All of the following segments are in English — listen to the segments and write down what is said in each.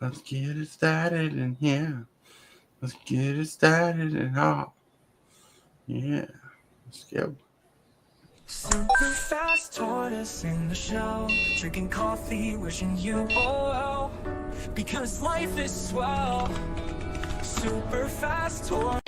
Let's get it started in here. Let's get it started and all. Yeah, let's go. Super fast tortoise in the show, drinking coffee, wishing you all well, because life is swell. Super fast tortoise.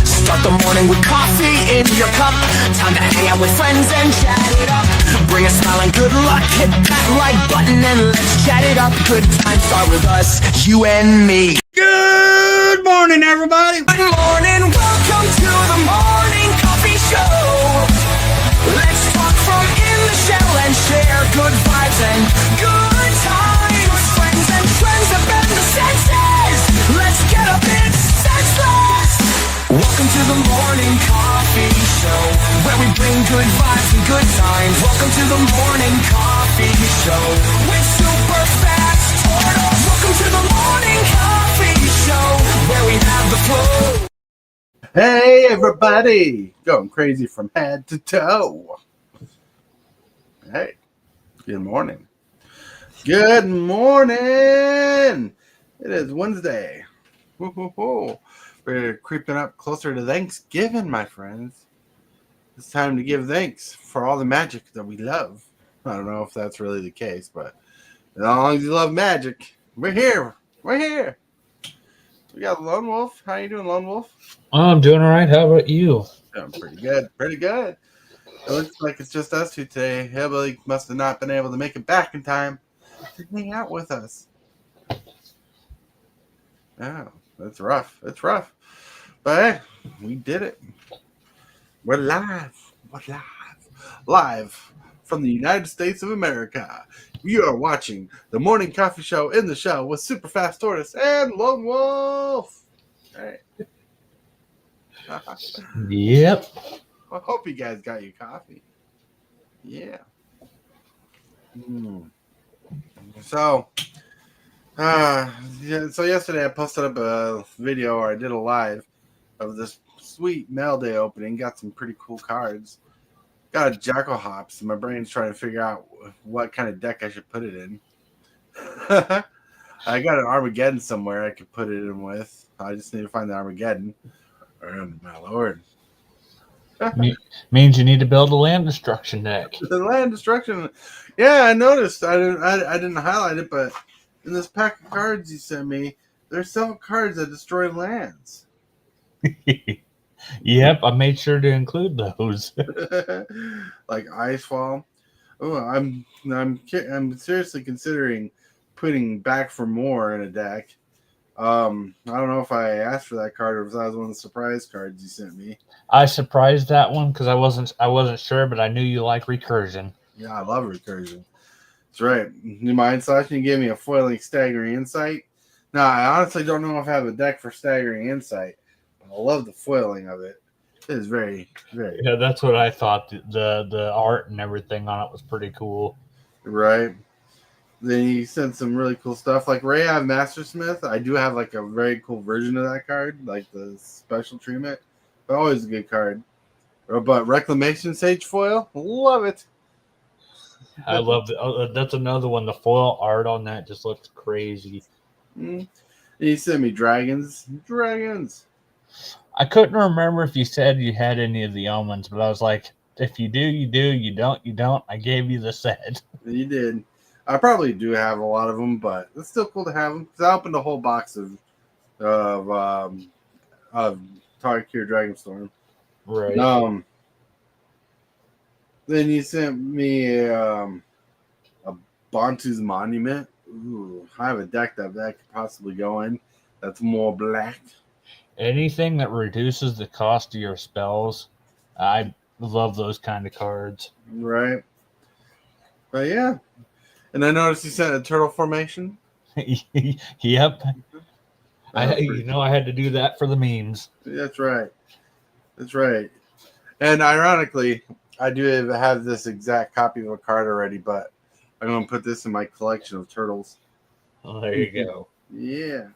Start the morning with coffee in your cup. Time to hang out with friends and chat it up. Bring a smile and good luck. Hit that like button and let's chat it up. Good times start with us, you and me. Good morning, everybody. Good morning, welcome to the morning coffee show. Let's talk from in the shell and share good vibes and good times. Friends and trends have been the senses. Let's get a bit senseless. Welcome to the morning coffee show, where we bring good vibes and good times. Welcome to the morning coffee show with Super Fast Tortoise. Welcome to the morning coffee show, where we have the flow. Hey, everybody. Going crazy from head to toe. Hey, good morning. Good morning. It is Wednesday. Woo-hoo-hoo. We're creeping up closer to Thanksgiving, my friends. It's time to give thanks for all the magic that we love. I don't know if that's really the case, but as long as you love magic, we're here. We're here. We got Lone Wolf. How you doing, Lone Wolf? I'm doing all right. How about you? Doing pretty good. Pretty good. It looks like it's just us two today. Hillbilly must have not been able to make it back in time to hang out with us. Oh, that's rough. It's rough. But hey, we did it. We're live. We're live. Live from the United States of America. You are watching the Morning Coffee Show in the Show with Super Fast Tortoise and Lone Wolf. Hey. Yep. I hope you guys got your coffee. Yeah. So yesterday I posted up a video, or I did a live of this sweet mail day opening. Got some pretty cool cards. Got a Jackal Hops, and my brain's trying to figure out what kind of deck I should put it in. I got an Armageddon somewhere I could put it in with. I just need to find the Armageddon. Oh, my lord. Means you need to build a land destruction deck. The land destruction. Yeah, I noticed. I didn't highlight it, but in this pack of cards you sent me, there's several cards that destroy lands. Yep, I made sure to include those. Like Icefall. Oh, I'm seriously considering putting Back for More in a deck. I don't know if I asked for that card or if that was one of the surprise cards you sent me. I surprised that one because I wasn't sure, but I knew you like recursion. Yeah, I love recursion. That's right. In my installation, you gave me a foiling Staggering Insight. Now, I honestly don't know if I have a deck for Staggering Insight, but I love the foiling of it. It is very, very. Yeah, that's what I thought. The art and everything on it was pretty cool. Right. Then you sent some really cool stuff. Like Rayav Mastersmith, I do have like a very cool version of that card, like the special treatment. But always a good card. But Reclamation Sage Foil, love it. I love it. That's another one. The foil art on that just looks crazy. And you sent me dragons. Dragons. I couldn't remember if you said you had any of the omens, but I was like, if you do, you do. You don't, you don't. I gave you the set. You did. I probably do have a lot of them, but it's still cool to have them. Because I opened a whole box of Tarkir Dragonstorm. Right. Then you sent me a Bantu's Monument. Ooh, I have a deck that could possibly go in. That's more black. Anything that reduces the cost of your spells, I love those kind of cards. Right. But yeah. And I noticed you sent a turtle formation. Yep. I had to do that for the memes. That's right. That's right. And ironically, I do have this exact copy of a card already, but I'm going to put this in my collection of turtles. Oh, there you go. Yeah.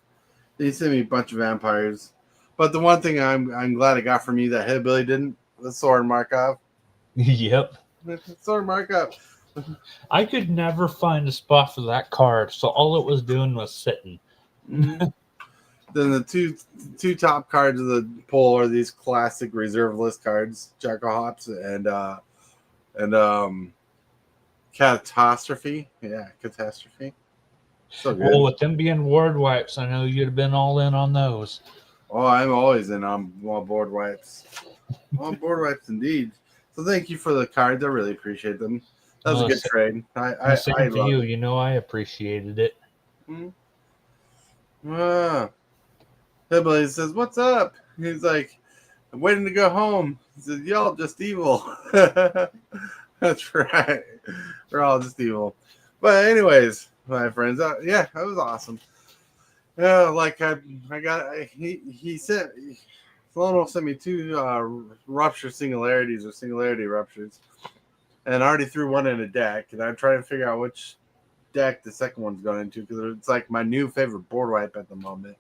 They sent me a bunch of vampires. But the one thing I'm glad I got from you that HILLBILLY didn't was Soren Markov. Yep. Soren Markov. I could never find a spot for that card, so all it was doing was sitting. Mhm. Then the two top cards of the poll are these classic reserve list cards, Jackal Hops and Catastrophe. Yeah, Catastrophe. So good. Well, with them being ward wipes, I know you'd have been all in on those. Oh, I'm always in on board wipes. On board wipes indeed. So thank you for the cards. I really appreciate them. That was a good trade. I Same for love you. it. You know I appreciated it. Ah. Hillbilly says, "What's up?" He's like, "I'm waiting to go home." He says, "Y'all just evil." That's right. We're all just evil. But anyways, my friends, yeah, that was awesome. Yeah, like he sent Sloan sent me two rupture singularities or singularity ruptures, and I already threw one in a deck, and I'm trying to figure out which deck the second one's going into because it's like my new favorite board wipe at the moment.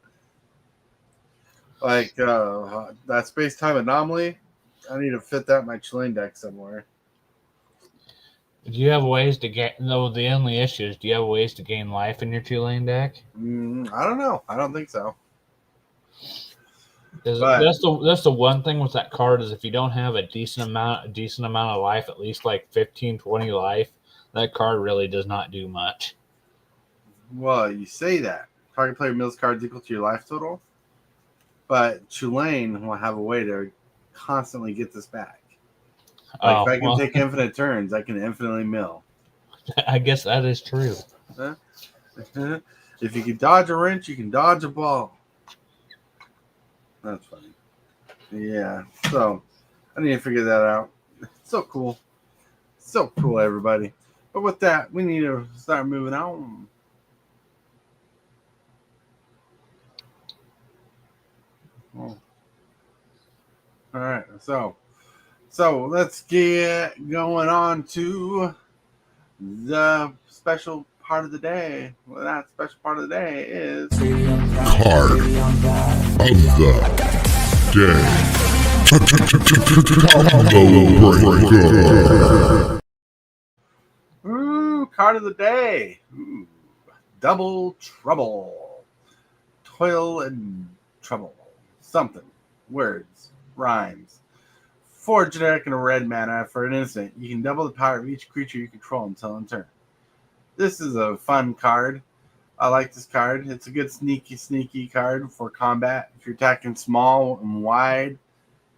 Like that space time anomaly, I need to fit that in my Chilean deck somewhere. Do you have ways to get? No, the only issue is, do you have ways to gain life in your 2-lane deck? I don't know. I don't think so. But that's the one thing with that card is if you don't have a decent amount of life, at least like 15, 20 life, that card really does not do much. Well, you say that. Target player mills cards equal to your life total. But Chilean will have a way to constantly get this back. Like if I can take infinite turns, I can infinitely mill. I guess that is true. If you can dodge a wrench, you can dodge a ball. That's funny. Yeah. So I need to figure that out. So cool. So cool, everybody. But with that, we need to start moving on. Oh. All right. So let's get going on to the special part of the day. Well, that special part of the day is Card of the day. Ooh, card of the day. Ooh, double trouble. Toil and trouble. Something. Words. Rhymes. 4 generic and a red mana for an instant. You can double the power of each creature you control until in turn. This is a fun card. I like this card. It's a good sneaky card for combat. If you're attacking small and wide,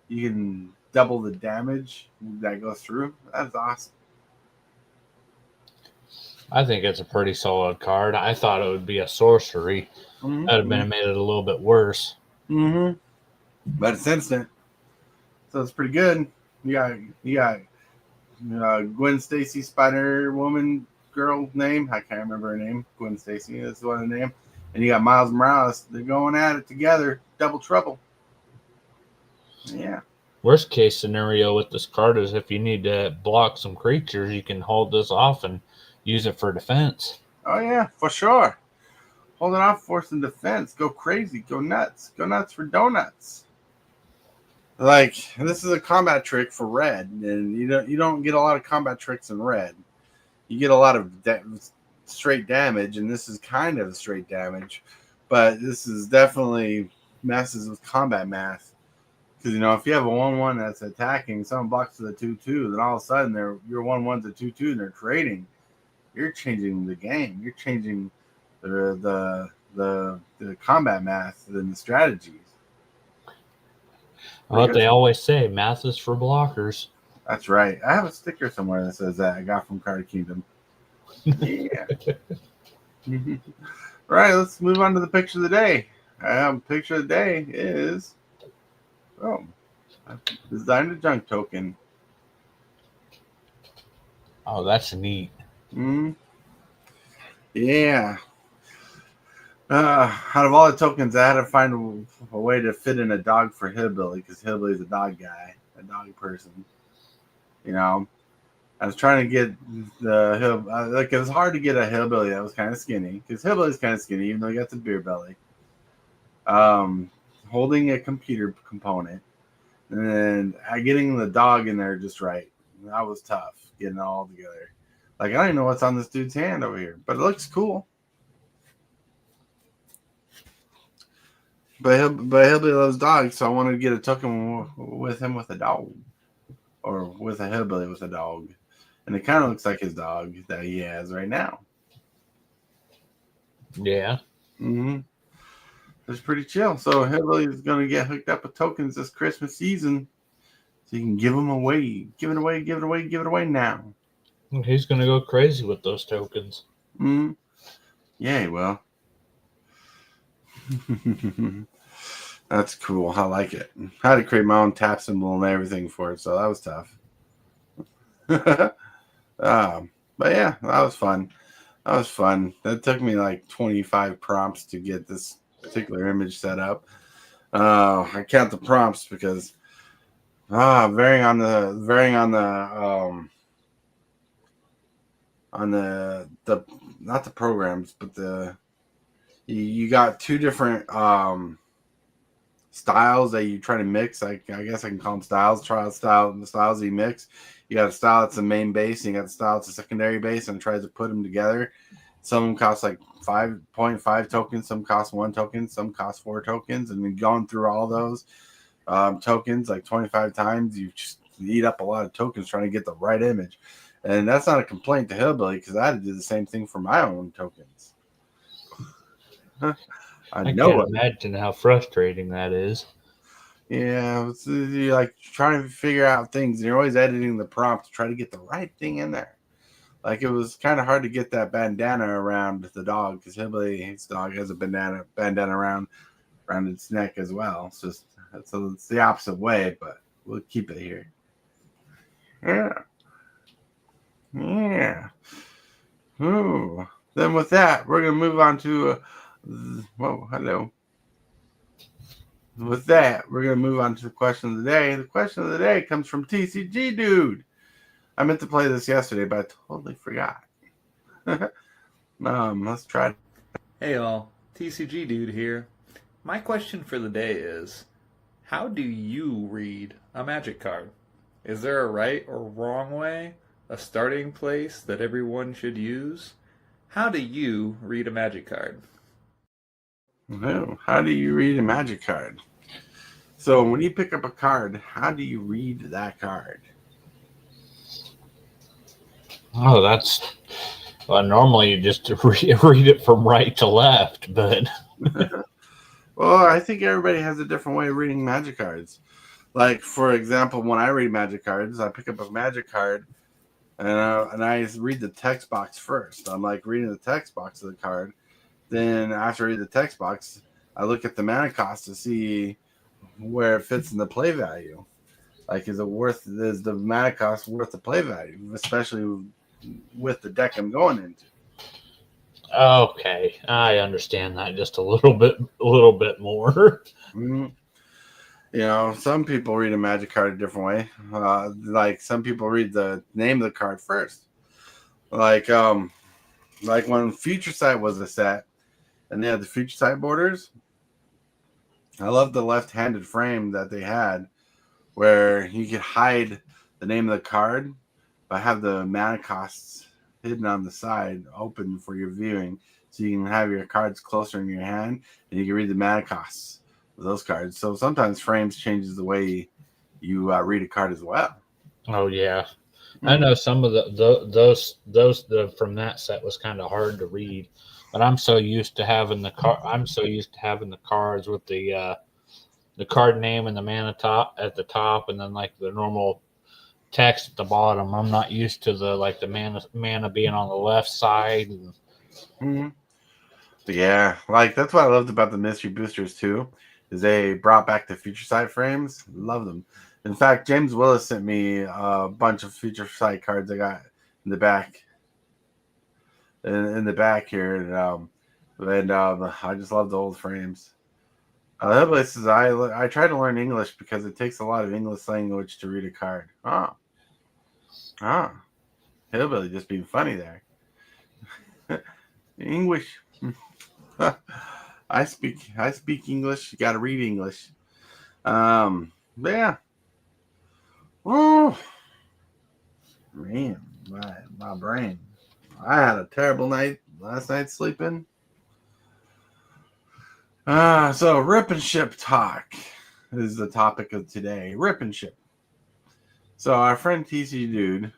you can double the damage that goes through. That's awesome. I think it's a pretty solid card. I thought it would be a sorcery. Mm-hmm. That would have made it a little bit worse. Mm-hmm. But it's instant, so it's pretty good. You got Gwen Stacy, Spider Woman girl name. I can't remember her name. Gwen Stacy is one of the name. And you got Miles Morales. They're going at it together. Double trouble. Yeah. Worst case scenario with this card is if you need to block some creatures, you can hold this off and use it for defense. Oh yeah, for sure. Hold it off for some defense. Go crazy. Go nuts. Go nuts for donuts. Like, this is a combat trick for red, and you don't get a lot of combat tricks in red. You get a lot of straight damage, and this is kind of straight damage, but this is definitely messes with combat math. Because if you have a 1/1 that's attacking, someone blocks with a 2/2, then all of a sudden your 1/1's a 2/2, and they're trading. You're changing the game. You're changing the combat math and the strategies. What they always say, math is for blockers. That's right. I have a sticker somewhere that says that I got from Card Kingdom. Yeah. All right, let's move on to the picture of the day. Picture of the day is designed a junk token. Oh, that's neat. Yeah. Out of all the tokens, I had to find a way to fit in a dog for Hillbilly because Hillbilly's a dog guy, a dog person. I was trying to get it was hard to get a Hillbilly that was kind of skinny because Hillbilly's kind of skinny, even though he got the beer belly. Holding a computer component, and then getting the dog in there just right. That was tough, getting it all together. Like, I don't even know what's on this dude's hand over here, but it looks cool. But Hillbilly loves dogs, so I wanted to get a token with him with a dog. Or with a Hillbilly with a dog. And it kind of looks like his dog that he has right now. Yeah. Mm-hmm. It's pretty chill. So Hillbilly is going to get hooked up with tokens this Christmas season. So you can give them away. Give it away now. He's going to go crazy with those tokens. Mm-hmm. Yeah, he will. That's cool. I like it. I had to create my own tap symbol and everything for it, so that was tough. But yeah, that was fun. That took me like 25 prompts to get this particular image set up. I count the prompts because varying on the not the programs, but you got two different styles that you try to mix. I guess I can call them styles. The styles that you mix. You got a style that's the main base, and you got the style that's a secondary base, and it tries to put them together. Some of them cost like 5.5 tokens, some cost 1 token, some cost 4 tokens, and then going through all those tokens like 25 times, you just eat up a lot of tokens trying to get the right image. And that's not a complaint to Hillbilly, because I had to do the same thing for my own tokens. I can't imagine how frustrating that is. Yeah, you're like trying to figure out things, and you're always editing the prompt to try to get the right thing in there. Like, it was kind of hard to get that bandana around the dog, because his dog has a bandana around its neck as well. So it's the opposite way, but we'll keep it here. Yeah. Ooh. Then with that, we're gonna move on to. Hello. With that, we're going to move on to the question of the day. The question of the day comes from TCGdude. I meant to play this yesterday, but I totally forgot. Let's try it. Hey all, TCGdude here. My question for the day is, how do you read a magic card? Is there a right or wrong way? A starting place that everyone should use? How do you read a magic card? No. How do you read a magic card? So when you pick up a card, how do you read that card? Oh, that's... Well, normally you just read it from right to left, but... Well, I think everybody has a different way of reading magic cards. Like, for example, when I read magic cards, I pick up a magic card, and I read the text box first. I'm like reading the text box of the card. Then after I read the text box, I look at the mana cost to see where it fits in the play value. Like, is the mana cost worth the play value, especially with the deck I'm going into? Okay, I understand that just a little bit more. Mm-hmm. You know, some people read a magic card a different way. Like, some people read the name of the card first. Like when Future Sight was a set, and they had the Future Sight borders. I love the left-handed frame that they had, where you could hide the name of the card, but have the mana costs hidden on the side, open for your viewing, so you can have your cards closer in your hand, and you can read the mana costs of those cards. So sometimes frames changes the way you read a card as well. Oh yeah, I know some of those from that set was kind of hard to read. But I'm so used to having the cards with the card name and the mana top at the top, and then like the normal text at the bottom. I'm not used to the mana being on the left side. Mm-hmm. Yeah, like that's what I loved about the mystery boosters too, is they brought back the Future Sight frames. Love them. In fact, James Willis sent me a bunch of Future Sight cards I got in the back. In the back here, and I just love the old frames. Hillbilly says, I try to learn English because it takes a lot of English language to read a card. Hillbilly just being funny there. English. I speak English. You got to read English. Yeah. Oh man, my brain. I had a terrible night last night sleeping. So rip and ship talk is the topic of today. Rip and ship. So our friend TCGdude,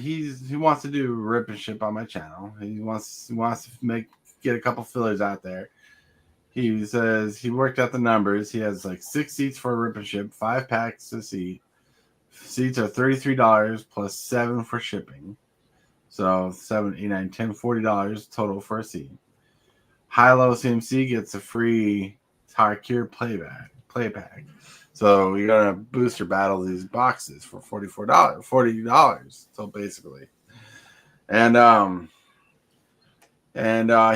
he wants to do rip and ship on my channel. He wants to get a couple fillers out there. He says he worked out the numbers. He has like 6 seats for a rip and ship, 5 packs a seat. Seats are $33 plus 7 for shipping. So 7, 8, 9, 10, $40 total for a seat. High-low CMC gets a free Tarkir play pack. So you're gonna booster battle these boxes for $40. So basically, and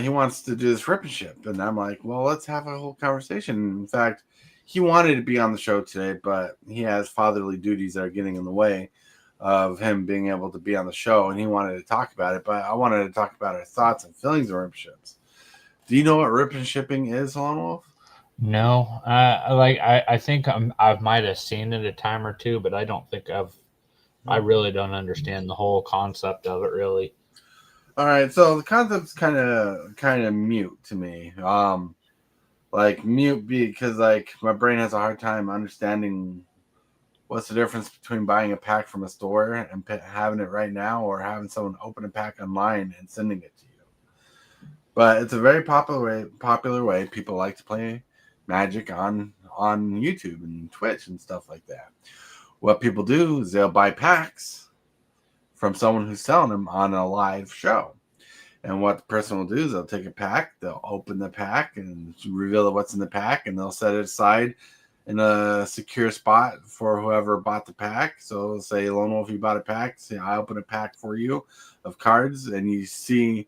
he wants to do this rip and ship, and I'm like, well, let's have a whole conversation. In fact, he wanted to be on the show today, but he has fatherly duties that are getting in the way of him being able to be on the show, and he wanted to talk about it. But I wanted to talk about our thoughts and feelings of rip ships. Do you know what rip and shipping is, Lone Wolf? No, I think I might have seen it a time or two, but I don't think I really don't understand the whole concept of it really. All right, so the concept's kind of mute to me. Like mute because like my brain has a hard time understanding what's the difference between buying a pack from a store and having it right now or having someone open a pack online and sending it to you. But it's a very popular way people like to play Magic on YouTube and Twitch and stuff like that. What people do is they'll buy packs from someone who's selling them on a live show. And what the person will do is they'll take a pack, they'll open the pack and reveal what's in the pack, and they'll set it aside in a secure spot for whoever bought the pack. So say, Lone Wolf, you bought a pack. Say, I open a pack for you of cards, and you see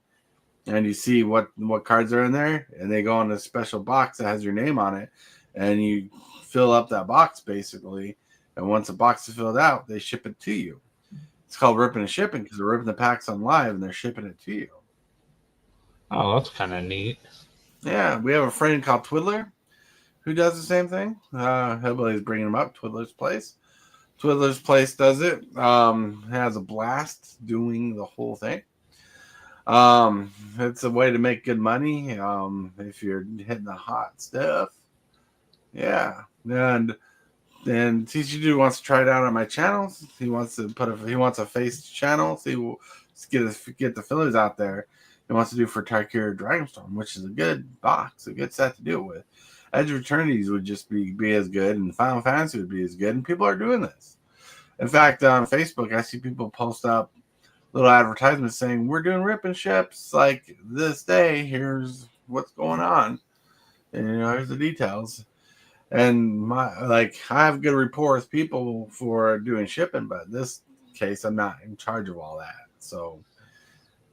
what cards are in there, and they go in a special box that has your name on it, and you fill up that box basically. And once the box is filled out, they ship it to you. It's called ripping and shipping because they're ripping the packs on live and they're shipping it to you. Oh, that's kind of neat. Yeah, we have a friend called Twiddler who does the same thing. Hillbilly's bringing him up. Twiddler's Place. Twiddler's Place does it. Has a blast doing the whole thing. It's a way to make good money. If you're hitting the hot stuff, yeah. And TCGdude wants to try it out on my channel. He wants a face channel. So he will get the fillers out there. He wants to do for Tarkir Dragonstorm, which is a good box, a good set to do it with. Edge of Eternities would just be as good, and Final Fantasy would be as good, and people are doing this. In fact, on Facebook, I see people post up little advertisements saying, we're doing rip and ships like this day. Here's what's going on. And, here's the details. And I have good rapport with people for doing shipping, but in this case, I'm not in charge of all that. So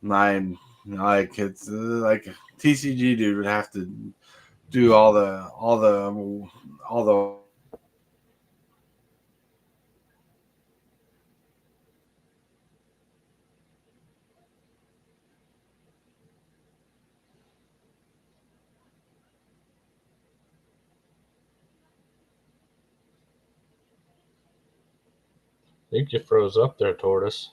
it's like TCGdude would have to do all the I think you froze up there, Tortoise.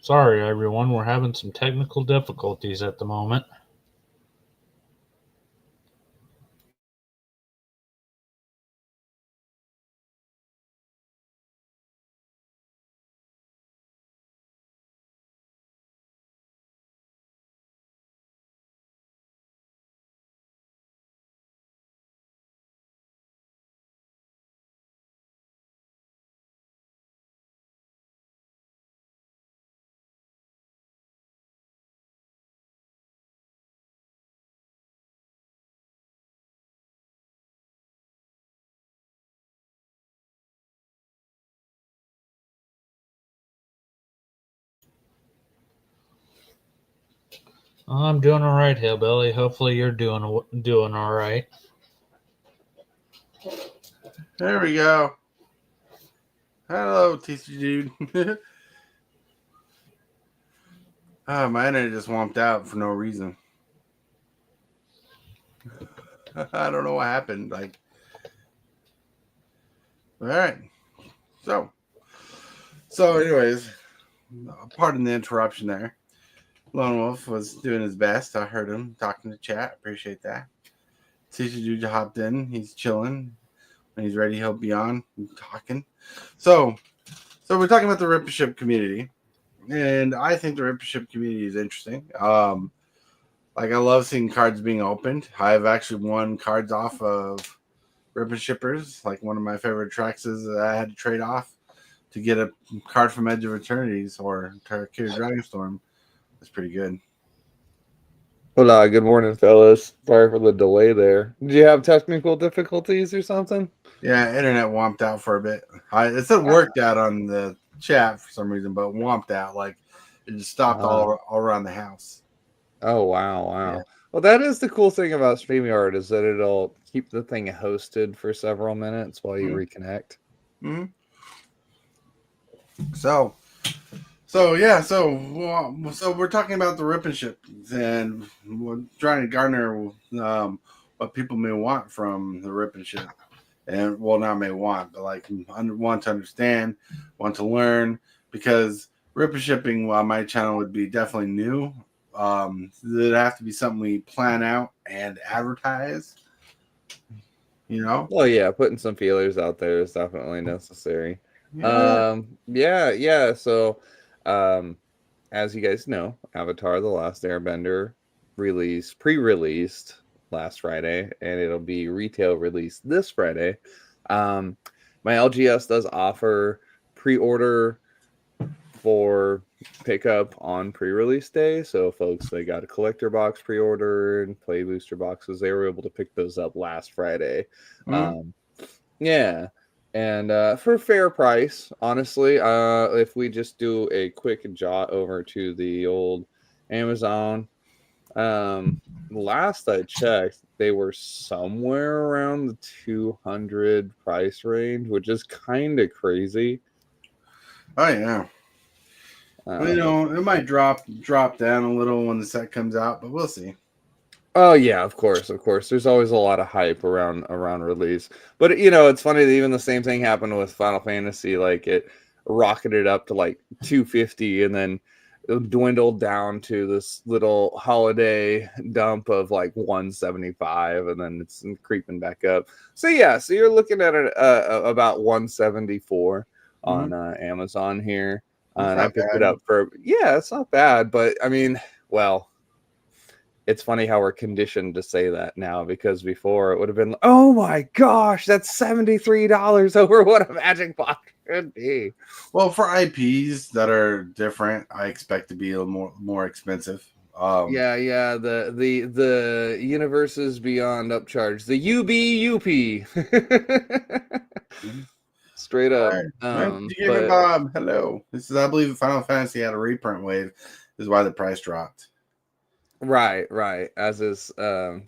Sorry, everyone. We're having some technical difficulties at the moment. I'm doing all right, Hillbilly. Hopefully, you're doing all right. There we go. Hello, TCG dude. My internet just womped out for no reason. I don't know what happened. Like, all right. So, anyways, pardon the interruption there. Lone Wolf was doing his best. I heard him talking to chat. Appreciate that. TCG hopped in. He's chilling. When he's ready, he'll be on talking. So we're talking about the Rippership community, and I think the Rippership community is interesting. Like, I love seeing cards being opened. I've actually won cards off of Rippershippers. Like, one of my favorite tracks is that I had to trade off to get a card from Edge of Eternities or Tarkir Dragonstorm. That's pretty good. Hola, good morning, fellas. Sorry for the delay there. Did you have technical difficulties or something? Yeah, internet womped out for a bit. It said worked out on the chat for some reason, but womped out. Like, it just stopped all around the house. Oh, wow. Yeah. Well, that is the cool thing about StreamYard is that it'll keep the thing hosted for several minutes while you reconnect. Mm-hmm. So we're talking about the Rippership, and we're trying to garner what people may want from the Rippership, and not may want, but like want to understand, want to learn, because Rippershipping on my channel would be definitely new. It'd have to be something we plan out and advertise. You know? Well, yeah, putting some feelers out there is definitely necessary. Yeah. So, as you guys know, Avatar: The Last Airbender pre-released last Friday, and it'll be retail released this Friday. My LGS does offer pre-order for pickup on pre-release day. So folks, they got a collector box pre-order and play booster boxes. They were able to pick those up last Friday. Yeah. And for fair price, honestly, if we just do a quick jot over to the old Amazon, last I checked, they were somewhere around the 200 price range, which is kind of crazy. Oh yeah. Well, it might drop down a little when the set comes out, but we'll see. Oh yeah, of course. There's always a lot of hype around release, but it's funny that even the same thing happened with Final Fantasy. Like, it rocketed up to like 250, and then it dwindled down to this little holiday dump of like 175, and then it's creeping back up. So yeah, so you're looking at it about 174 on Amazon here. And I picked it up it's not bad, but I mean, well, it's funny how we're conditioned to say that now, because before it would have been, oh my gosh, that's $73 over what a Magic box should be. Well, for IPs that are different, I expect to be a little more expensive. The universes beyond upcharge, the UBUP. Straight up. Bob, hello. This is, I believe, Final Fantasy had a reprint wave. This is why the price dropped. Right. As is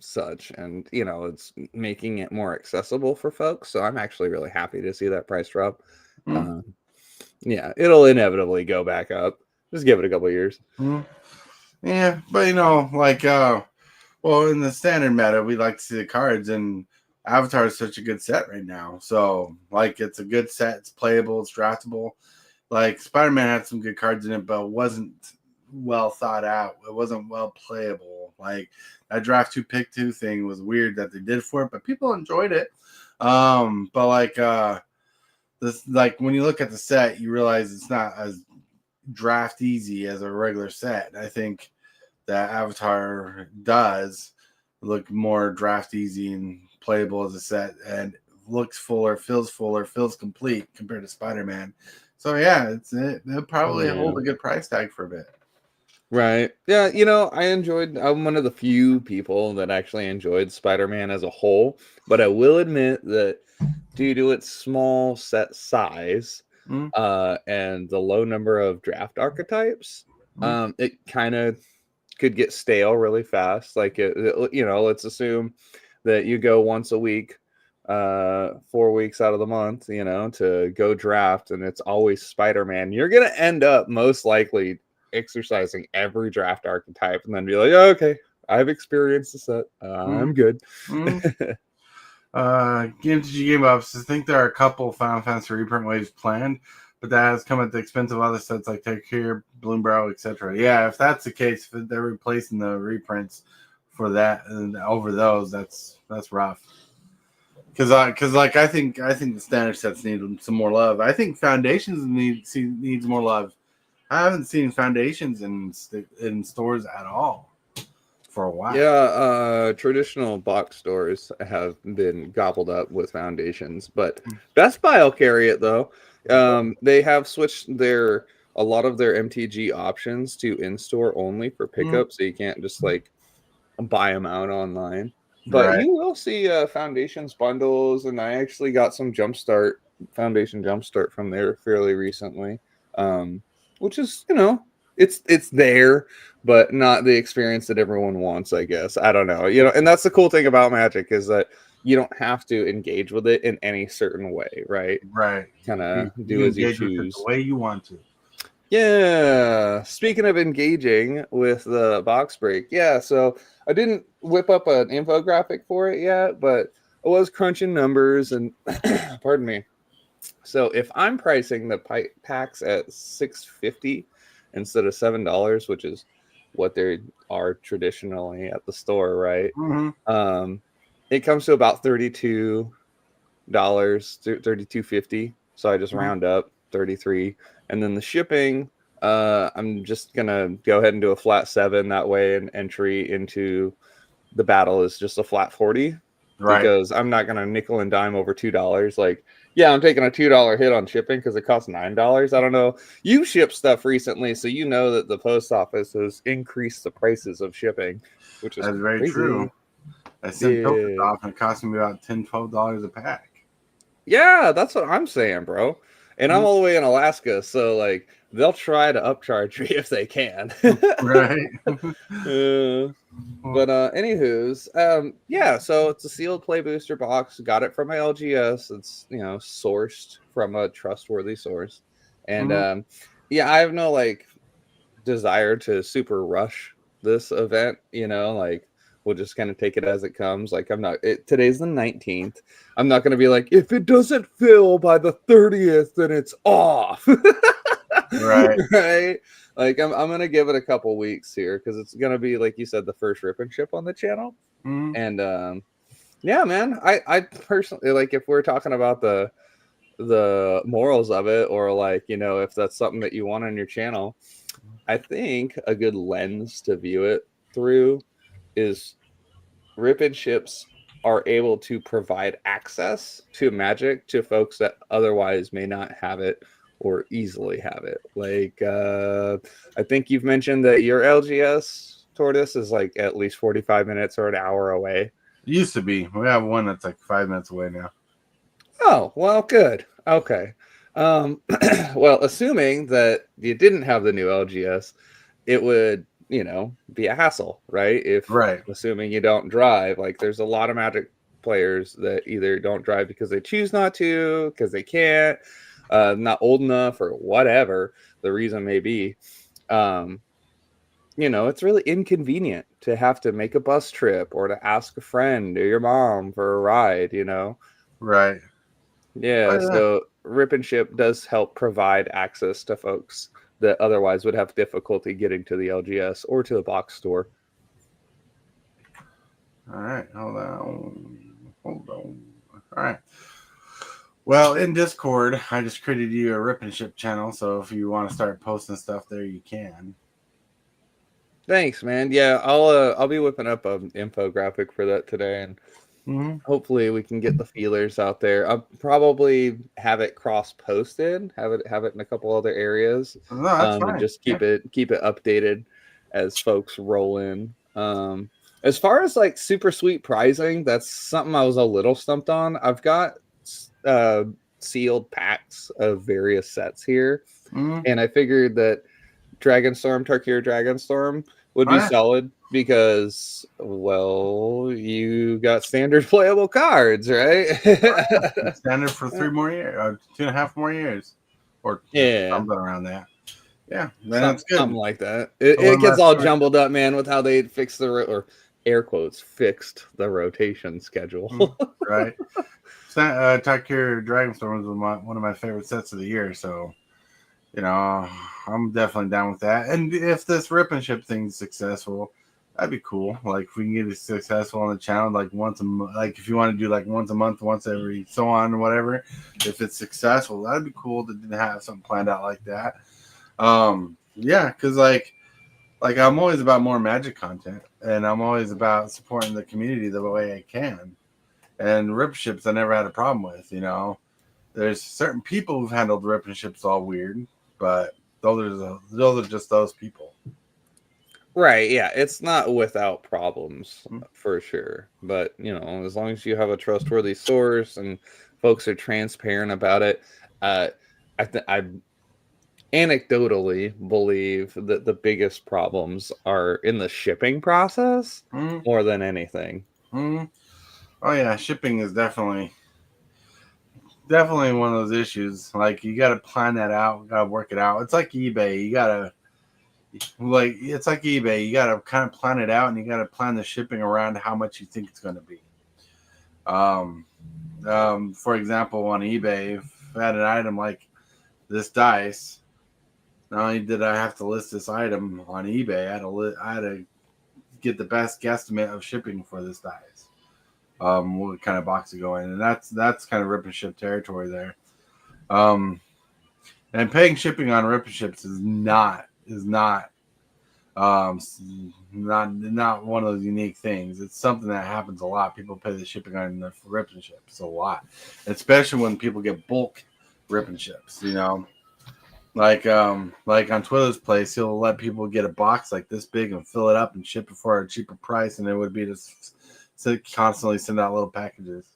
such, and it's making it more accessible for folks. So I'm actually really happy to see that price drop. Yeah, it'll inevitably go back up. Just give it a couple of years. Yeah, but in the standard meta, we like to see the cards, and Avatar is such a good set right now. So, like, it's a good set. It's playable. It's draftable. like Spider-Man had some good cards in it, but wasn't well thought out. It wasn't well playable. Like that draft 2 pick 2 thing was weird that they did for it, but people enjoyed it. But like this, like when you look at the set, you realize it's not as draft easy as a regular set. I think that Avatar does look more draft easy and playable as a set, and looks fuller, feels complete compared to Spider-Man. So yeah, it'll probably hold a good price tag for a bit. Right. Yeah, I'm one of the few people that actually enjoyed Spider-Man as a whole, but I will admit that due to its small set size and the low number of draft archetypes, it kind of could get stale really fast. Like let's assume that you go once a week, 4 weeks out of the month, to go draft, and it's always Spider-Man. You're gonna end up most likely exercising every draft archetype and then be like, oh, okay, I've experienced the set. I'm good. Game Ups, I think there are a couple Final Fantasy reprint waves planned, but that has come at the expense of other sets like Take Care, Bloombrow, etc. Yeah, if that's the case, if they're replacing the reprints for that and over those, that's rough. Because I think the standard sets need some more love. I think Foundations needs more love. I haven't seen Foundations in stores at all for a while. Yeah, traditional box stores have been gobbled up with Foundations, but Best Buy will carry it though. They have switched a lot of their MTG options to in-store only for pickup, so you can't just like buy them out online. But you will see Foundations bundles, and I actually got some Foundation Jumpstart from there fairly recently. Which is, it's there, but not the experience that everyone wants, I guess. I don't know. And that's the cool thing about Magic is that you don't have to engage with it in any certain way, right? Right. Kind of do as you choose. The way you want to. Yeah. Speaking of engaging with the box break, yeah, so I didn't whip up an infographic for it yet, but I was crunching numbers and pardon me. So if I'm pricing the packs at $6.50 instead of $7, which is what they are traditionally at the store, right? It comes to about $32, $32.50. So I just round up 33, and then the shipping. I'm just gonna go ahead and do a flat 7. That way, an entry into the battle is just a flat 40. Right. Because I'm not gonna nickel and dime over $2. Like, yeah, I'm taking a $2 hit on shipping because it costs $9. I don't know. You shipped stuff recently, so you know that the post office has increased the prices of shipping, which is very crazy. True. I sent tokens off, and it cost me about $10, $12 a pack. Yeah, that's what I'm saying, bro. And I'm all the way in Alaska, so like they'll try to upcharge me if they can. Right. But anywho's, yeah, so it's a sealed play booster box. Got it from my LGS. It's sourced from a trustworthy source. And yeah, I have no like desire to super rush this event, like we'll just kind of take it as it comes. Like today's the 19th. I'm not going to be like, if it doesn't fill by the 30th, then it's off. Right. Right. Like I'm going to give it a couple weeks here because it's going to be, like you said, the first rip and ship on the channel. And yeah, man, I personally, like, if we're talking about the morals of it, or like, if that's something that you want on your channel, I think a good lens to view it through is rip and ships are able to provide access to Magic to folks that otherwise may not have it or easily have it. Like, I think you've mentioned that your LGS Tortoise is like at least 45 minutes or an hour away. It used to be. We have one that's like 5 minutes away now. Oh, well, good. Okay. Well, assuming that you didn't have the new LGS, it would, be a hassle, right? Assuming you don't drive, like there's a lot of Magic players that either don't drive because they choose not to, because they can't, not old enough, or whatever the reason may be. It's really inconvenient to have to make a bus trip or to ask a friend or your mom for a ride, Right. Yeah, so Rip and Ship does help provide access to folks that otherwise would have difficulty getting to the LGS or to the box store. All right, hold on. All right. Well, in Discord, I just created you a Rip and Ship channel, so if you want to start posting stuff there, you can. Thanks, man. Yeah, I'll be whipping up an infographic for that today, and hopefully we can get the feelers out there. I'll probably have it cross-posted, have it in a couple other areas, No, that's fine. and just keep it updated as folks roll in. As far as like super sweet pricing, that's something I was a little stumped on. I've got sealed packs of various sets here, and I figured that Tarkir Dragonstorm would be solid because, well, you got standard playable cards, right? Standard for 3 more years, 2.5 more years, or something around that. Yeah, that's good. Something like that. It gets all jumbled up, man, with how they fixed or air quotes fixed the rotation schedule. Right. Tarkir Dragonstorm was one of my favorite sets of the year, so you know I'm definitely down with that. And if this Rip and Ship thing's successful, that'd be cool. Like if we can get it successful on the channel, like once a like if you want to do like once a month, once every so on or whatever. If it's successful, that'd be cool to have something planned out like that. Yeah, because like I'm always about more Magic content, and I'm always about supporting the community the way I can. And Rip Ships I never had a problem with, you know. There's certain people who've handled Rip and Ships all weird, but those are just those people. Right, yeah. It's not without problems for sure. But, you know, as long as you have a trustworthy source and folks are transparent about it, I anecdotally believe that the biggest problems are in the shipping process more than anything. Oh yeah, shipping is definitely one of those issues. Like you got to plan that out, got to work it out. It's like eBay. You got to it's like eBay. You got to kind of plan it out, and you got to plan the shipping around how much you think it's going to be. For example, on eBay, if I had an item like this dice, not only did I have to list this item on eBay, I had to get the best guesstimate of shipping for this dice. What kind of box to go in, and that's kind of Rip and Ship territory there. And paying shipping on Rip and Ships is not one of those unique things. It's something that happens a lot. People pay the shipping on the Rip and Ships a lot, especially when people get bulk Rip and Ships. You know, like on Twiller's place, he'll let people get a box like this big and fill it up and ship it for a cheaper price, and it would be just constantly send out little packages.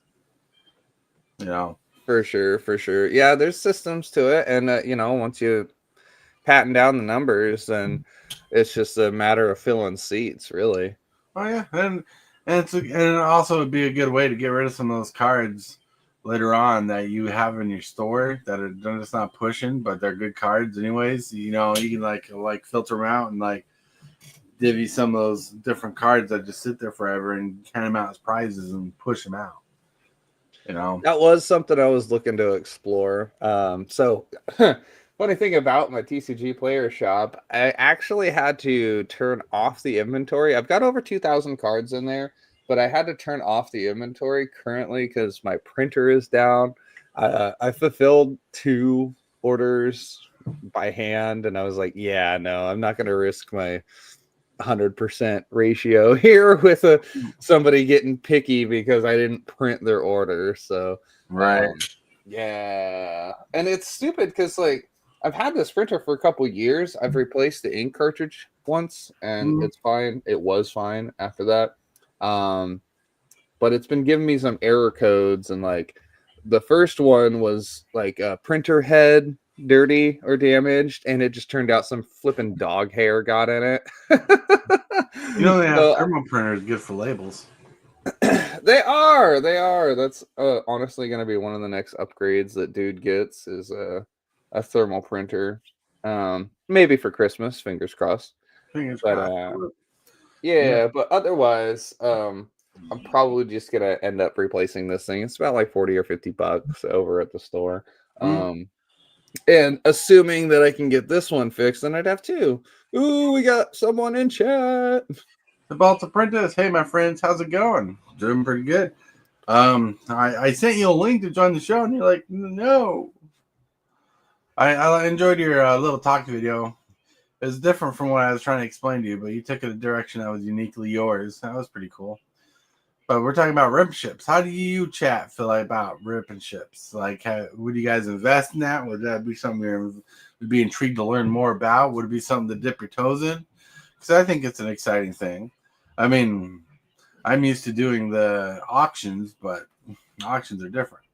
You know, for sure. Yeah, there's systems to it, and you know, once you patent down the numbers, then it's just a matter of filling seats, really. Oh yeah, and also would be a good way to get rid of some of those cards later on that you have in your store that are just not pushing, but they're good cards anyways. You know, you can like filter them out and like divvy some of those different cards that just sit there forever and hand them out as prizes and push them out. You know, that was something I was looking to explore. So funny thing about my TCG player shop, I actually had to turn off the inventory. I've got over 2,000 cards in there, but I had to turn off the inventory currently because my printer is down. I fulfilled 2 orders by hand, and I was like, yeah, no, I'm not going to risk my 100% ratio here with somebody getting picky because I didn't print their order. So right. Yeah, and it's stupid because like I've had this printer for a couple years. I've replaced the ink cartridge once, and it's fine. It was fine after that, but it's been giving me some error codes, and like the first one was like a printer head dirty or damaged, and it just turned out some flipping dog hair got in it. You know, they have thermal printers good for labels. They are. That's honestly going to be one of the next upgrades that dude gets is a thermal printer. Maybe for Christmas, fingers crossed. Yeah, but otherwise, I'm probably just gonna end up replacing this thing. It's about like $40 or $50 over at the store. And assuming that I can get this one fixed, then I'd have two. Ooh, we got someone in chat. Tibalts Apprentice. Hey, my friends, how's it going? Doing pretty good. I sent you a link to join the show, and you're like, no. I enjoyed your little talk video. It was different from what I was trying to explain to you, but you took it a direction that was uniquely yours. That was pretty cool. But we're talking about rip ships. How do you chat feel about ripping ships? Like, would you guys invest in that? Would that be something you'd be intrigued to learn more about? Would it be something to dip your toes in? Because I think it's an exciting thing. I mean, I'm used to doing the auctions, but auctions are different.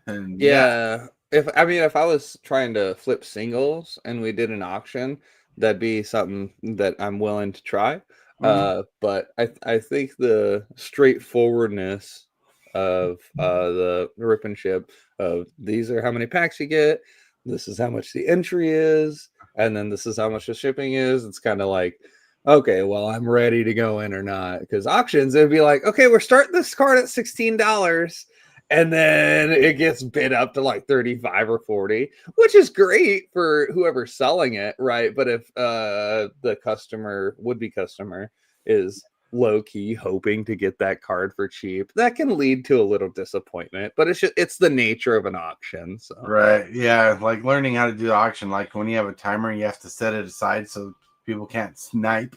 And yeah. If I was trying to flip singles and we did an auction, that'd be something that I'm willing to try. But I think the straightforwardness of the rip and ship of these are how many packs you get, this is how much the entry is, and then this is how much the shipping is. It's kind of like, okay, well, I'm ready to go in or not. Because auctions, it'd be like, okay, we're starting this card at $16. And then it gets bid up to like 35 or 40, which is great for whoever's selling it, right? But if the would-be customer is low-key hoping to get that card for cheap, that can lead to a little disappointment. But it's the nature of an auction. So. Right. Yeah. Like learning how to do the auction. Like when you have a timer, you have to set it aside so people can't snipe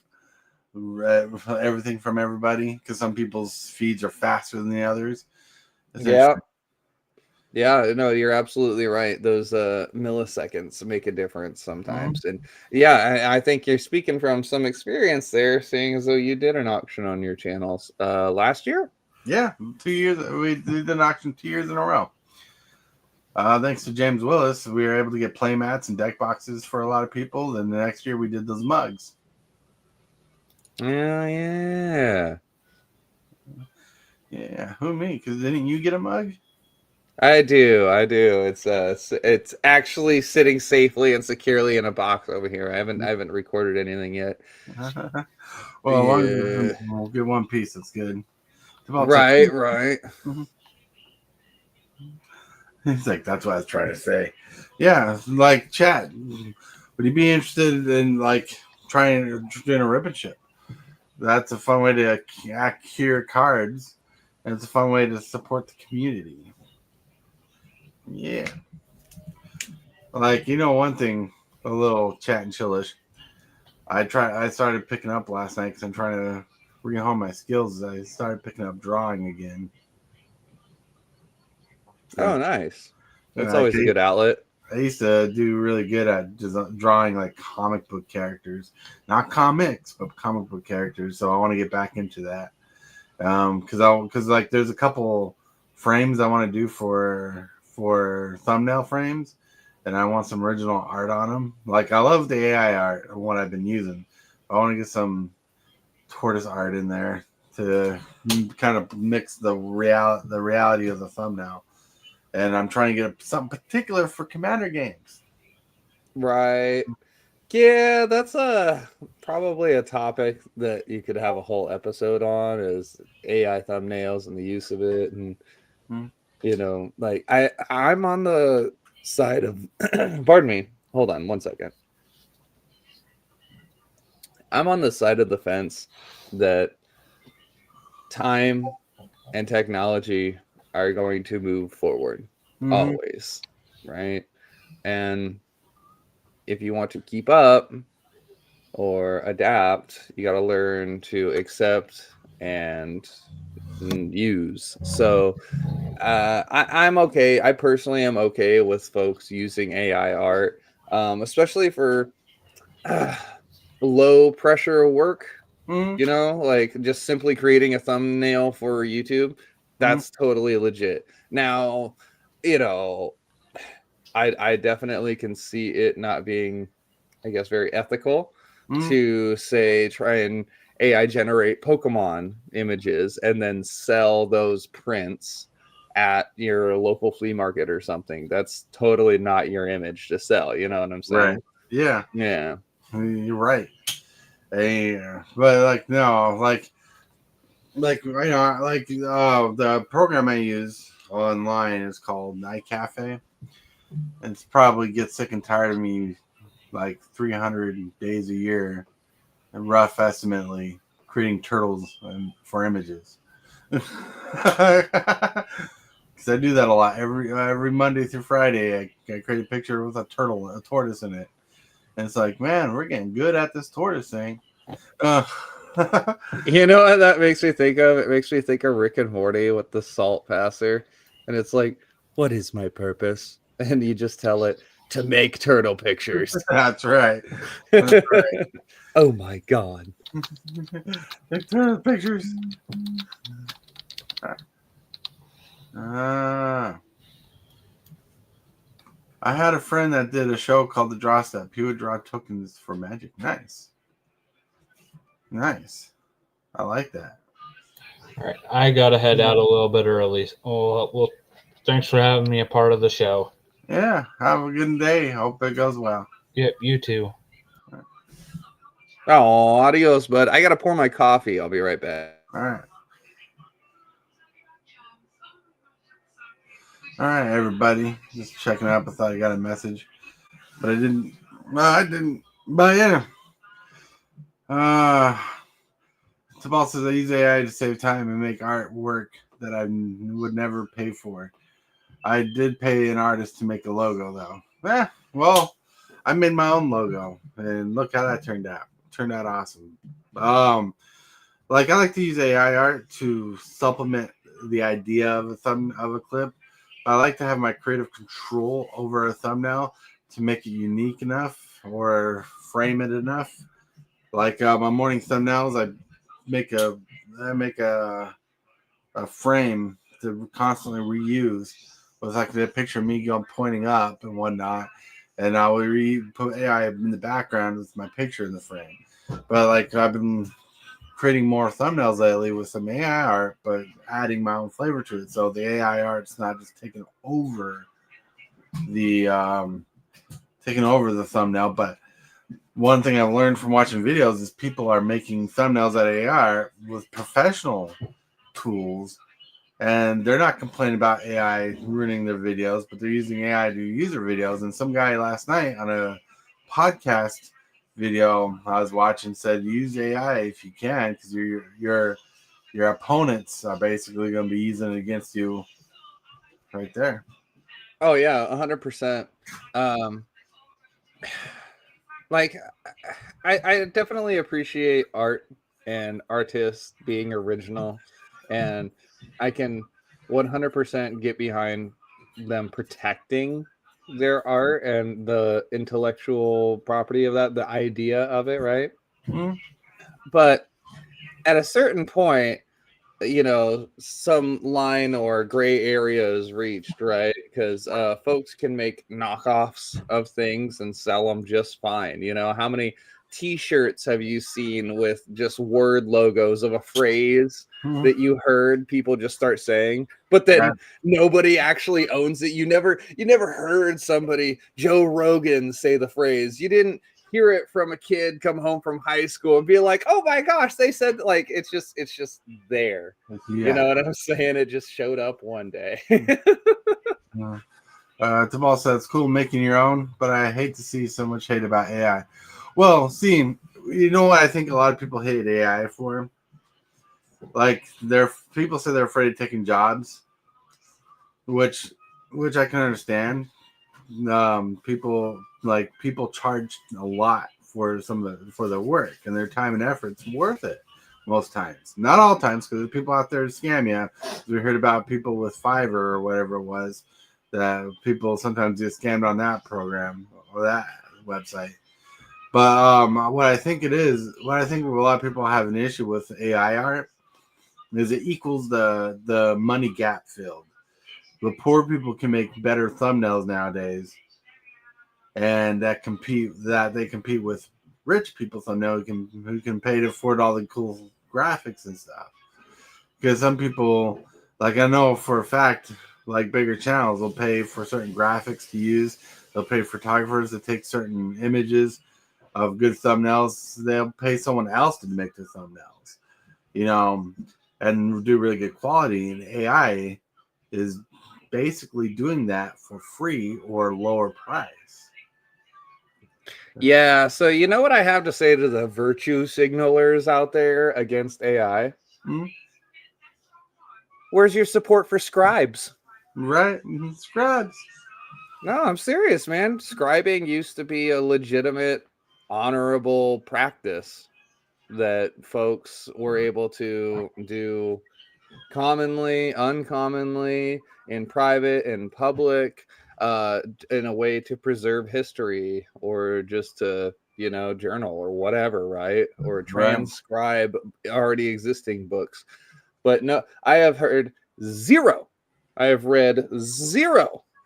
everything from everybody, because some people's feeds are faster than the others. Yeah. Yeah, no, you're absolutely right. Those milliseconds make a difference sometimes. And yeah, I think you're speaking from some experience there, seeing as though you did an auction on your channels last year. Yeah, 2 years. We did an auction 2 years in a row. Thanks to James Willis, we were able to get play mats and deck boxes for a lot of people. Then the next year we did those mugs. Oh, yeah. Yeah, who me? Because didn't you get a mug? I do. It's actually sitting safely and securely in a box over here. I haven't recorded anything yet. Well, we'll get one piece. That's good. Right. He's like, that's what I was trying to say. Yeah, like chat. Would you be interested in like trying doing a rip and ship? That's a fun way to cure cards, and it's a fun way to support the community. Yeah. Like, one thing, a little chat and chillish. I started picking up last night because I'm trying to bring home my skills. I started picking up drawing again. Oh, nice. That's always a good outlet. I used to do really good at just drawing like comic book characters, not comics, but comic book characters. So I want to get back into that. Because like there's a couple frames I want to do for thumbnail frames, and I want some original art on them. Like I love the AI art of what I've been using. I want to get some tortoise art in there to kind of mix the reality of the thumbnail. And I'm trying to get something particular for Commander games. Right. Yeah, that's probably a topic that you could have a whole episode on, is AI thumbnails and the use of it. And like I'm on the side of pardon me, hold on one second. I'm on the side of the fence that time and technology are going to move forward always, right? And if you want to keep up or adapt, you got to learn to accept and use. So I'm okay. I personally am okay with folks using AI art, especially for low pressure work. Like just simply creating a thumbnail for YouTube. That's totally legit. Now, I definitely can see it not being, I guess, very ethical to say try and AI generate Pokemon images and then sell those prints at your local flea market or something. That's totally not your image to sell. You know what I'm saying? Right. Yeah. Yeah. You're right. But like no, like the program I use, online. It's called Night Cafe. And it's probably gets sick and tired of me like 300 days a year, and rough estimately creating turtles for images. Because I do that a lot. Every Monday through Friday, I create a picture with a tortoise in it. And it's like, man, we're getting good at this tortoise thing. You know what that makes me think of? It makes me think of Rick and Morty with the salt passer. And it's like, what is my purpose? And you just tell it to make turtle pictures. That's right. That's right. Oh my God. Make turtle pictures. I had a friend that did a show called The Draw Step. He would draw tokens for Magic. Nice. I like that. All right, I gotta head out a little bit early. Oh, well, thanks for having me a part of the show. Yeah, have a good day. Hope it goes well. Yep, you too. Oh, adios, bud. I gotta pour my coffee. I'll be right back. All right, everybody. Just checking up. I thought I got a message, but I didn't. No, I didn't. But yeah. Tibalts says I use AI to save time and make artwork that I would never pay for. I did pay an artist to make a logo, though. Well, I made my own logo, and look how that turned out. Turned out awesome. Like I like to use AI art to supplement the idea of a clip. I like to have my creative control over a thumbnail to make it unique enough or frame it enough. Like my morning thumbnails, I make a frame to constantly reuse with like a picture of me going pointing up and whatnot, and I will put AI in the background with my picture in the frame. But like I've been creating more thumbnails lately with some AI art, but adding my own flavor to it. So the AI art's not just taking over the thumbnail. But one thing I've learned from watching videos is people are making thumbnails out of AI with professional tools, and they're not complaining about AI ruining their videos, but they're using AI to use their videos. And some guy last night on a podcast video I was watching said use AI if you can, because your opponents are basically going to be using it against you right there. Oh yeah, 100%. Like I definitely appreciate art and artists being original, and I can 100% get behind them protecting their art and the intellectual property of that, the idea of it, right? Mm-hmm. But at a certain point, you know, some line or gray area is reached, right? Because folks can make knockoffs of things and sell them just fine. You know, how many t-shirts have you seen with just word logos of a phrase that you heard people just start saying, but then nobody actually owns it? You never heard somebody, Joe Rogan, say the phrase. You didn't hear it from a kid come home from high school and be like, oh my gosh, they said, like, it's just there. You know what I'm saying? It just showed up one day. Tamal said it's cool making your own, but I hate to see so much hate about AI. Well, see, you know what I think a lot of people hate AI for? Like, people say they're afraid of taking jobs, which I can understand. People charge a lot for for their work, and their time and effort's worth it most times. Not all times, because there's people out there to scam you. We heard about people with Fiverr or whatever it was, that people sometimes get scammed on that program or that website. But what I think a lot of people have an issue with AI art is it equals the money gap filled. The poor people can make better thumbnails nowadays, and they compete with rich people thumbnail who can pay to afford all the cool graphics and stuff. Because some people, like I know for a fact, like bigger channels will pay for certain graphics to use. They'll pay photographers to take certain images of good thumbnails. They'll pay someone else to make the thumbnails, you know, and do really good quality. And AI is basically doing that for free or lower price. Yeah, so you know what I have to say to the virtue signalers out there against AI? Hmm? Where's your support for scribes? Right? Scribes. No, I'm serious, man. Scribing used to be a legitimate, honorable practice that folks were able to do commonly, uncommonly, in private, in public, in a way to preserve history or just to, journal or whatever, right? Or transcribe already existing books. But no, I have read zero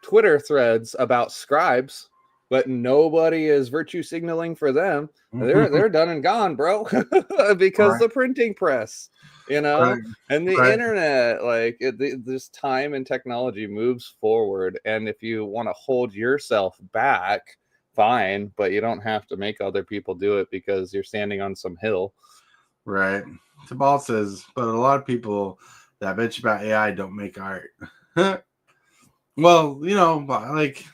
Twitter threads about scribes, but nobody is virtue signaling for them. They're done and gone, bro, because the printing press, and the internet, like this time and technology moves forward. And if you want to hold yourself back, fine, but you don't have to make other people do it because you're standing on some hill. Right. Tibalts says, but a lot of people that bitch about AI don't make art. Well, like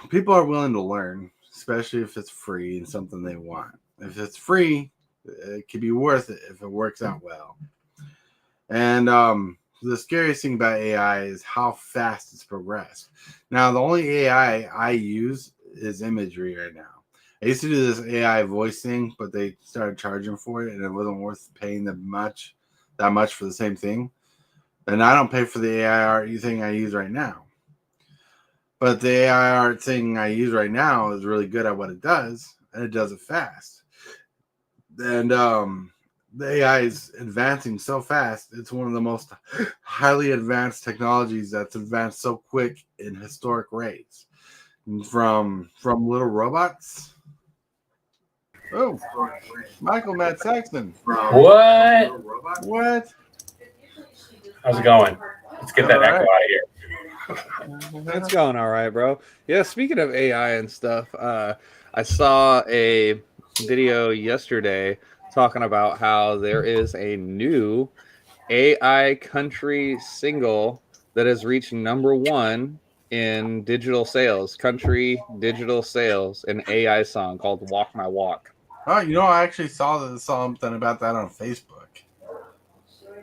people are willing to learn, especially if it's free and something they want. If it's free, it could be worth it if it works out well. And the scariest thing about AI is how fast it's progressed. Now, the only AI I use is imagery right now. I used to do this AI voice thing, but they started charging for it, and it wasn't worth paying that much for the same thing. And I don't pay for the AI art thing I use right now. But the AI art thing I use right now is really good at what it does, and it does it fast. And the AI is advancing so fast. It's one of the most highly advanced technologies that's advanced so quick in historic rates. From little robots. Oh, Michael Matt Saxton. What? How's it going? Let's get that echo out of here. It's going all right, bro. Yeah, speaking of AI and stuff, I saw a video yesterday talking about how there is a new AI country single that has reached #1 in digital sales, country digital sales, an AI song called Walk My Walk. Oh, I actually saw something about that on Facebook.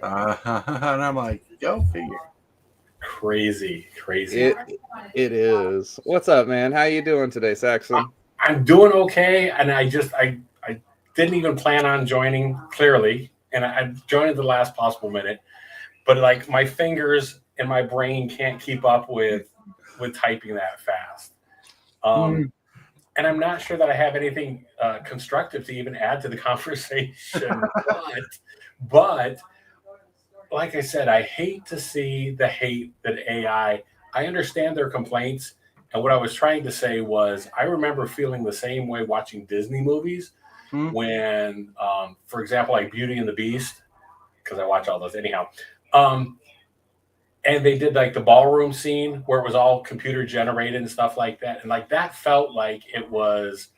And I'm like, go figure. Crazy. It is. What's up, man? How you doing today, Saxon? I'm doing okay, and I didn't even plan on joining, clearly, and I joined at the last possible minute, but like my fingers and my brain can't keep up with typing that fast. And I'm not sure that I have anything constructive to even add to the conversation. but like I said, I hate to see the hate that AI. I understand their complaints, and what I was trying to say was I remember feeling the same way watching Disney movies when, for example, like Beauty and the Beast, because I watch all those anyhow. And they did like the ballroom scene where it was all computer generated and stuff like that. And like that felt like it was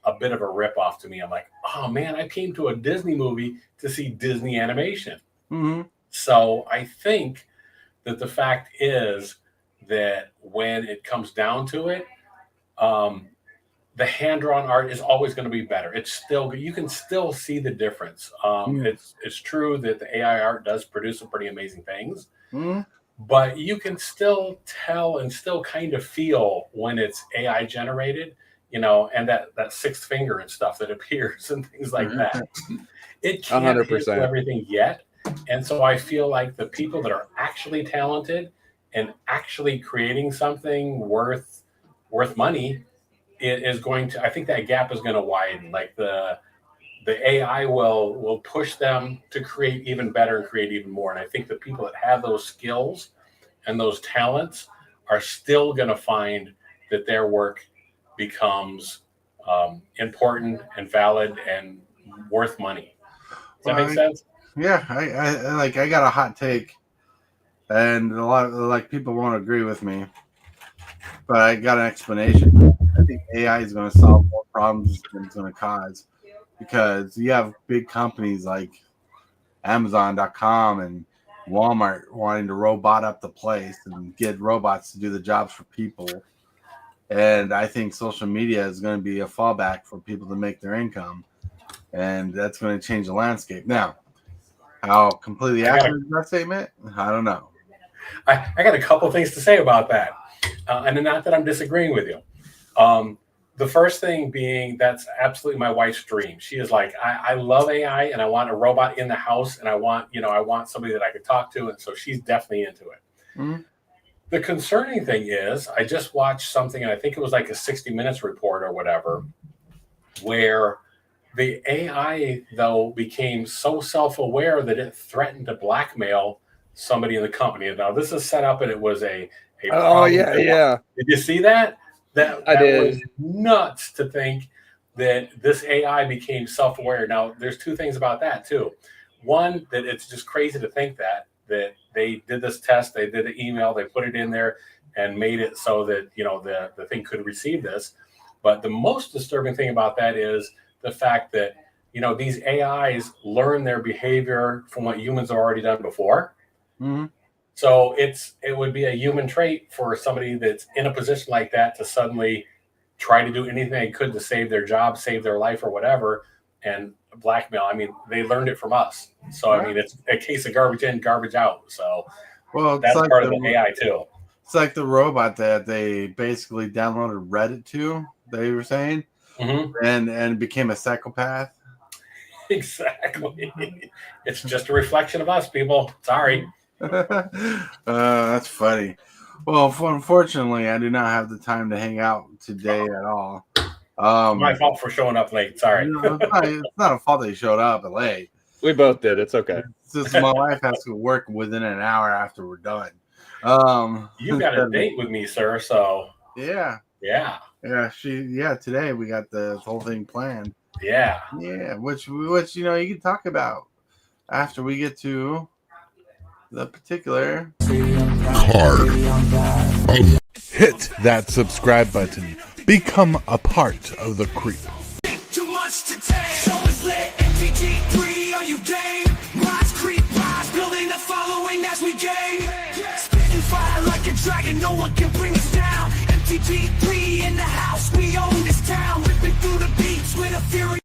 a bit of a ripoff to me. I'm like, oh man, I came to a Disney movie to see Disney animation. Mm-hmm. So I think that the fact is that when it comes down to it, the hand-drawn art is always going to be better. It's still, you can still see the difference. It's true that the AI art does produce some pretty amazing things. Mm-hmm. But you can still tell and still kind of feel when it's AI generated, and that sixth finger and stuff that appears and things like that. It can't 100%. handle everything yet. And so I feel like the people that are actually talented and actually creating something worth money, it is going to, I think that gap is going to widen. Like the AI will push them to create even better and create even more. And I think the people that have those skills and those talents are still going to find that their work becomes important and valid and worth money. Does that make sense? Yeah, I got a hot take, and a lot of people won't agree with me, but I got an explanation. I think AI is going to solve more problems than it's going to cause, because you have big companies like Amazon.com and Walmart wanting to robot up the place and get robots to do the jobs for people. And I think social media is going to be a fallback for people to make their income. And that's going to change the landscape. Now, how completely accurate is that statement? I don't know. I got a couple things to say about that. And not that I'm disagreeing with you. The first thing being that's absolutely my wife's dream. She is like, I love AI and I want a robot in the house and I want somebody that I could talk to. And so she's definitely into it. Mm-hmm. The concerning thing is I just watched something, and I think it was like a 60 Minutes report or whatever, where the AI, though, became so self-aware that it threatened to blackmail somebody in the company. Now, this is set up, and it was a oh, yeah. Did you see that? That did. Was nuts to think that this AI became self-aware. Now, there's two things about that, too. One, that it's just crazy to think that they did this test, they did the email, they put it in there and made it so that, the thing could receive this. But the most disturbing thing about that is the fact that, these AIs learn their behavior from what humans have already done before. Mm-hmm. So it would be a human trait for somebody that's in a position like that to suddenly try to do anything they could to save their job, save their life or whatever, and blackmail. I mean, they learned it from us. So, I mean, it's a case of garbage in, garbage out. So that's like part of the AI too. It's like the robot that they basically downloaded Reddit to, they were saying, mm-hmm. and became a psychopath. Exactly. It's just a reflection of us, people. Sorry. That's funny. Well, unfortunately, I do not have the time to hang out today at all. My fault for showing up late. Sorry. It's not a fault that you showed up late. We both did. It's okay. It's just my wife has to work within an hour after we're done. You got a date with me, sir. So yeah. Today we got the whole thing planned. Yeah. Which you can talk about after we get to the particular card. Hit that subscribe button. Become a part of the creep. Too much to take. So it's lit. MTG3, are you game? Rise, creep, rise, building a following as we gain. Spitting fire like a dragon, no one can bring us down. MTG3 in the house, we own this town. Ripping through the beats with a fury.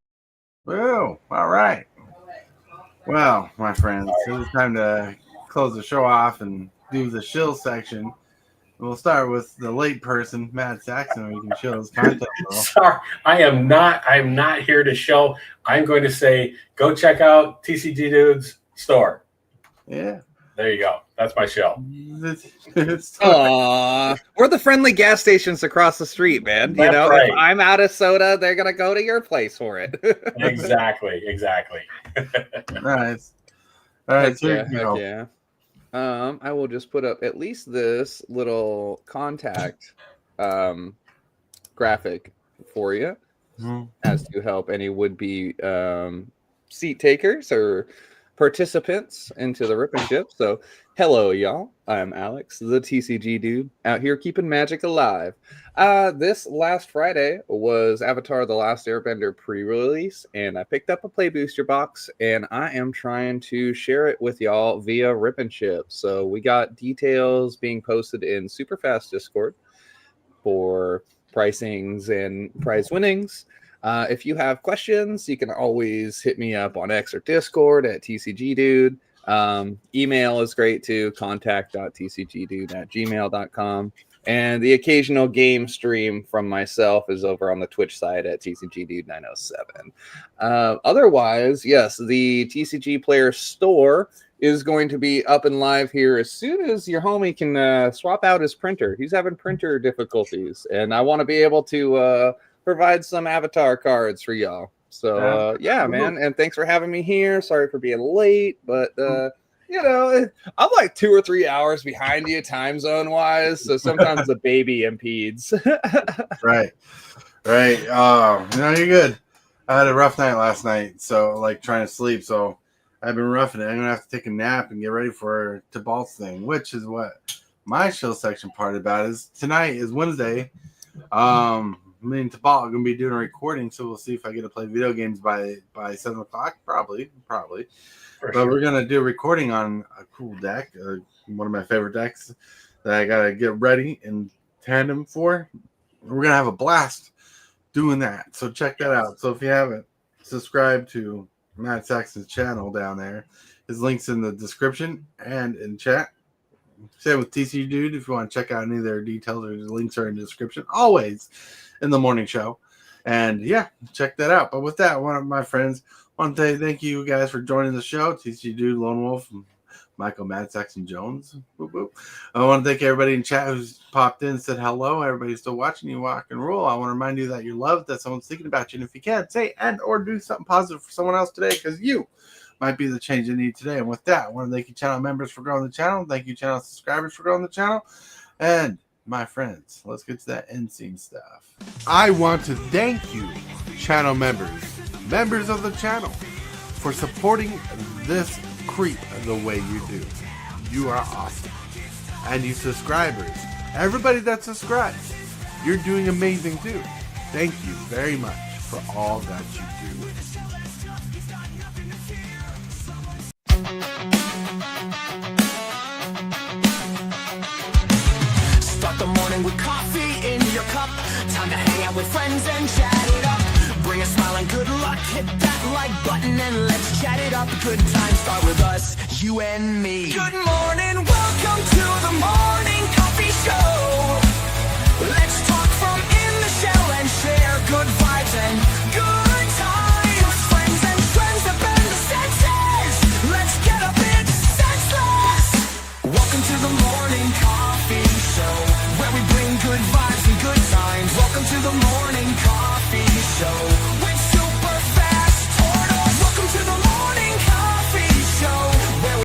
Whoa, all right. Well, my friends, it's time to close the show off and do the shill section. We'll start with the late person, Matt Saxon, where you can show his content. Sorry, I'm not here to show. I'm going to say, go check out TCGdudes store. Yeah. There you go. That's my show. We're the friendly gas stations across the street, man. That's right. If I'm out of soda, they're gonna go to your place for it. Exactly. Nice. All right. Yeah. I will just put up at least this little contact graphic for you, as to help any would-be seat takers or participants into the Rip and Ship. So, hello, y'all. I'm Alex, the TCG dude, out here keeping magic alive. This last Friday was Avatar: The Last Airbender pre-release, and I picked up a Play Booster box, and I am trying to share it with y'all via Rip and Ship. So we got details being posted in Super Fast Discord for pricings and prize winnings. If you have questions, you can always hit me up on X or Discord at tcgdude. Email is great too, contact.tcgdude@gmail.com. And the occasional game stream from myself is over on the Twitch side at tcgdude907. Otherwise, yes, the TCG Player store is going to be up and live here as soon as your homie can swap out his printer. He's having printer difficulties, and I want to be able to provide some avatar cards for y'all. So man, and thanks for having me here. Sorry for being late, but I'm like 2 or 3 hours behind you time zone wise, so sometimes the baby impedes. Right. You're good. I had a rough night last night, so like trying to sleep, so I've been roughing it. I'm gonna have to take a nap and get ready for Tibalts thing, which is what my show section part about is. Tonight is Wednesday. me and Tibalt are going to be doing a recording, so we'll see if I get to play video games by 7 o'clock. Probably. But we're going to do a recording on a cool deck, one of my favorite decks that I got to get ready in tandem for. We're going to have a blast doing that. So check that out. So if you haven't subscribed to Matt Saxon's channel down there, his link's in the description and in chat. Same with TCGdudes. If you want to check out any of their details, or the links are in the description, always in the morning show. And yeah, check that out. But with that, one of my friends, I want to say thank you guys for joining the show. TCGdude, Lone Wolf, Michael, Mad Saxon Jones. Boop, boop. I want to thank everybody in chat who's popped in, said hello. Everybody's still watching you rock and roll. I want to remind you that you're loved, that someone's thinking about you. And if you can, say and or do something positive for someone else today, because you might be the change they need today. And with that, I want to thank you channel members for growing the channel. Thank you channel subscribers for growing the channel. And my friends, let's get to that end scene stuff. I want to thank you, channel members of the channel, for supporting this creep the way you do. You are awesome. And you subscribers, everybody that subscribes, you're doing amazing too. Thank you very much for all that you do. Start the morning with coffee in your cup. Time to hang out with friends and chat it up. Bring a smile and good luck. Hit that like button and let's chat it up. Good times start with us, you and me. Good morning, welcome to the morning.